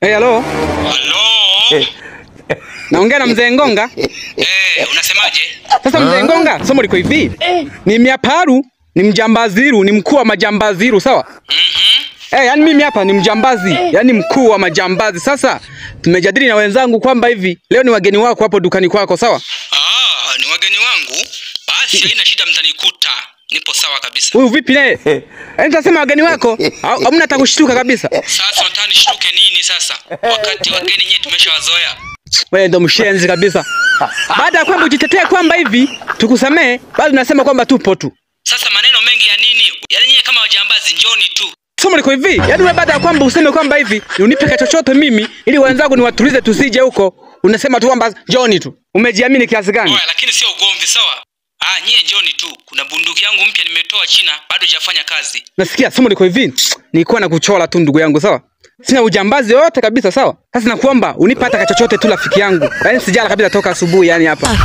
Hello. Hello. Naongea na Mzee Ngonga. Unasemaje? Sasa Mzee Ngonga, somo liko hivi. Ni Miaparu, ni mjambaziru, ni mkuu wa majambaziru, sawa? Yani mimi hapa ni mjambazi, yani mkuu wa majambazi. Sasa tumejadili na wenzangu kwamba hivi leo ni wageni wako hapo dukani kwako, sawa? Ni wageni wangu. Basi haina shida, mtanikuta. Nipo sawa kabisa. Huyu vipi naye? Nitasema wageni wako, hamna hata kushtuka kabisa. Sasa unataka nishtuke nini sasa? Wakati wageni nyewe tumeshawazoea. Wewe ndo mshenzi kabisa. Baada ya kwamba ujitetea kwamba hivi tukusamee, bado nasema kwamba tupo tu. Sasa maneno mengi ya nini? Yaani nyie kama wajambazi njoni tu. Somo liko hivi. Yaani wewe baada ya kwamba useme kwamba hivi unipe chochote mimi ili wenzangu niwatulize tusije huko, unasema tu kwamba njoni tu. Umejiamini kiasi gani? Oya, lakini sio ugomvi, sawa? Nyie njoni tu. Kuna bunduki yangu mpya nimetoa China, bado hajafanya kazi. Nasikia somo liko hivi. Nilikuwa nakuchola tu ndugu yangu, sawa? Sina ujambazi wote kabisa, sawa? Sasa nakuomba unipe hata chochote tu rafiki yangu. Yaani sijala kabisa toka asubuhi yani hapa.